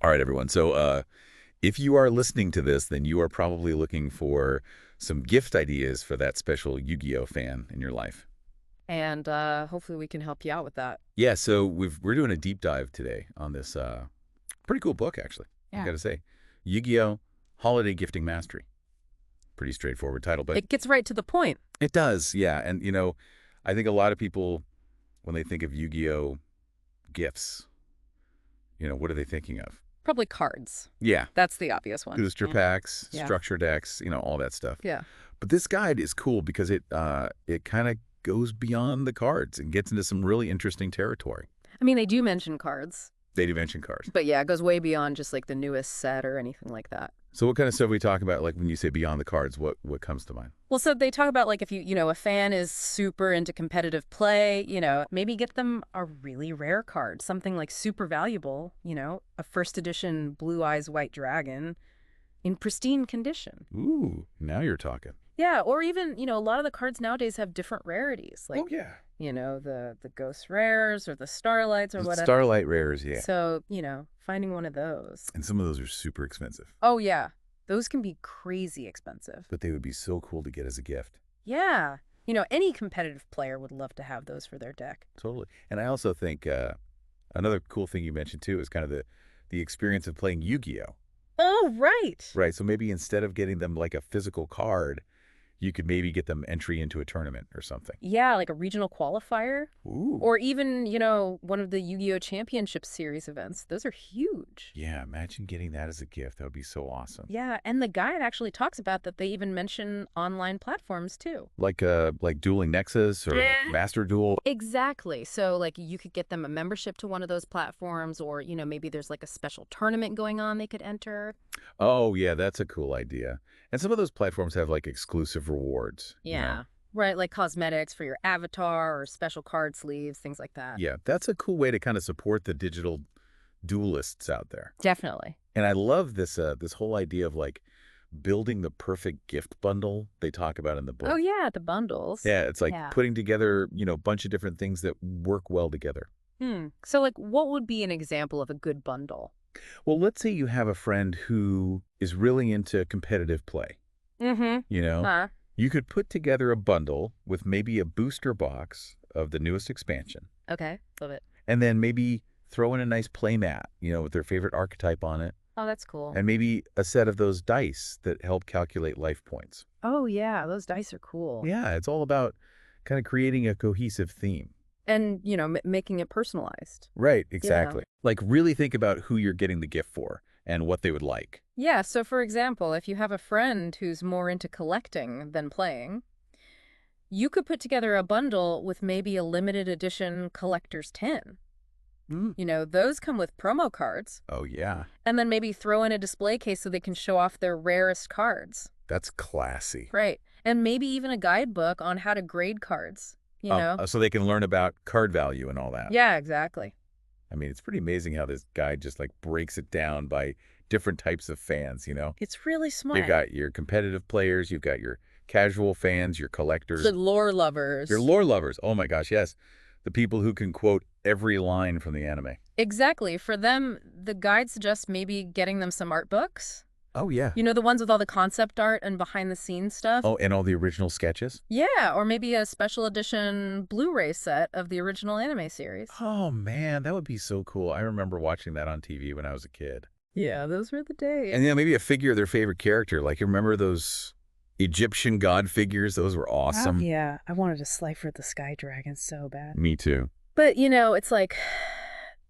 All right, everyone. So if you are listening to this, then you are probably looking for some gift ideas for that special Yu-Gi-Oh fan in your life. And hopefully we can help you out with that. Yeah, so we're doing a deep dive today on this pretty cool book, actually. I Yeah. got to say, Yu-Gi-Oh! Holiday Gifting Mastery. Pretty straightforward title, but It gets right to the point. it does, yeah. And I think a lot of people, when they think of Yu-Gi-Oh! Gifts, what are they thinking of? Probably cards. Yeah, That's the obvious one. booster packs, Yeah. structure decks, all that stuff. Yeah. But this guide is cool because it kind of goes beyond the cards and gets into some really interesting territory. I mean, they do mention cards, They do mention cards. but yeah, it goes way beyond just like the newest set or anything like that. So what kind of stuff we talk about, like when you say beyond the cards, what comes to mind? Well, so they talk about like if a fan is super into competitive play, maybe get them a really rare card, something like super valuable, a first edition Blue Eyes White Dragon in pristine condition. Ooh, now you're talking. Yeah, or even, a lot of the cards nowadays have different rarities, like, Oh, yeah. the Ghost Rares or the Starlights or The whatever. Starlight Rares, yeah. So, finding one of those. And some of those are super expensive, Oh, yeah. Those can be crazy expensive. but they would be so cool to get as a gift. Yeah. Any competitive player would love to have those for their deck. Totally. And I also think another cool thing you mentioned, too, is kind of the experience of playing Yu-Gi-Oh! Oh, right. Right, so maybe instead of getting them like a physical card, you could maybe get them entry into a tournament or something. Yeah, like a regional qualifier. Ooh. Or even, one of the Yu-Gi-Oh! Championship Series events. Those are huge. Yeah, imagine getting that as a gift. That would be so awesome. Yeah, and the guide actually talks about that they even mention online platforms too. Like Dueling Nexus or Master Duel. Exactly. So like you could get them a membership to one of those platforms or, maybe there's like a special tournament going on they could enter. Oh, yeah, that's a cool idea. And some of those platforms have like exclusive rewards. Yeah. Right, like cosmetics for your avatar or special card sleeves, things like that. Yeah, that's a cool way to kind of support the digital duelists out there. Definitely. And I love this whole idea of like building the perfect gift bundle they talk about in the book. Oh yeah, the bundles. Yeah, it's like Yeah. putting together, a bunch of different things that work well together. So like what would be an example of a good bundle? Well, let's say you have a friend who is really into competitive play. Mm-hmm. Huh. You could put together a bundle with maybe a booster box of the newest expansion, Okay. Love it. and then maybe throw in a nice play mat, with their favorite archetype on it, Oh, that's cool. and maybe a set of those dice that help calculate life points. Oh yeah, those dice are cool. Yeah, it's all about kind of creating a cohesive theme. And, making it personalized. Right, exactly. Like really think about who you're getting the gift for and what they would like. Yeah, so for example, if you have a friend who's more into collecting than playing, you could put together a bundle with maybe a limited edition collector's 10. Those come with promo cards, Oh, yeah. and then maybe throw in a display case so they can show off their rarest cards. That's classy. Right. And maybe even a guidebook on how to grade cards, So they can learn about card value and all that. Yeah, exactly. I mean, it's pretty amazing how this guide just like breaks it down by different types of fans, It's really smart. You've got your competitive players, you've got your casual fans, your collectors, The lore lovers. your lore lovers. Oh my gosh, yes. The people who can quote every line from the anime. Exactly. For them, the guide suggests maybe getting them some art books. Oh, yeah. The ones with all the concept art and behind-the-scenes stuff? Oh, and all the original sketches? Yeah, or maybe a special edition Blu-ray set of the original anime series. Oh, man, that would be so cool. I remember watching that on TV when I was a kid. Yeah, those were the days. And maybe a figure of their favorite character. Like, you remember those Egyptian god figures? Those were awesome. Oh, yeah. I wanted a Slifer the Sky Dragon so bad. Me too. But, it's like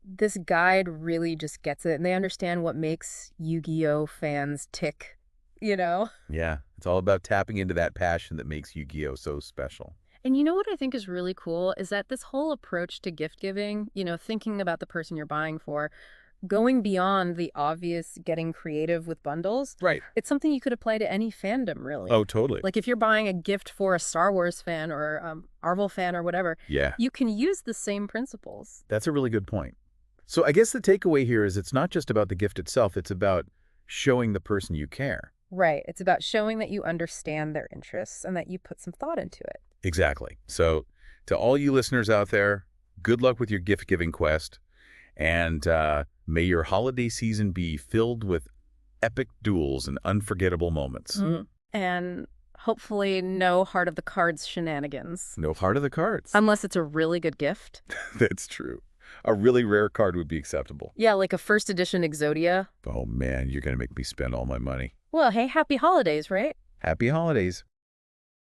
this guide really just gets it, and they understand what makes Yu-Gi-Oh fans tick, Yeah, it's all about tapping into that passion that makes Yu-Gi-Oh so special. And what I think is really cool is that this whole approach to gift giving, thinking about the person you're buying for, going beyond the obvious getting creative with bundles, Right. it's something you could apply to any fandom, really. Oh, totally. Like if you're buying a gift for a Star Wars fan or Marvel fan or whatever, Yeah, you can use the same principles. that's a really good point. So I guess the takeaway here is it's not just about the gift itself. It's about showing the person you care. Right. It's about showing that you understand their interests and that you put some thought into it. Exactly. So to all you listeners out there, good luck with your gift-giving quest. And May your holiday season be filled with epic duels and unforgettable moments. And hopefully no heart of the cards shenanigans. No heart of the cards. Unless it's a really good gift. That's true. A really rare card would be acceptable. Yeah, like a first edition Yugioh. Oh man, you're going to make me spend all my money. Well, hey, happy holidays, right? Happy holidays.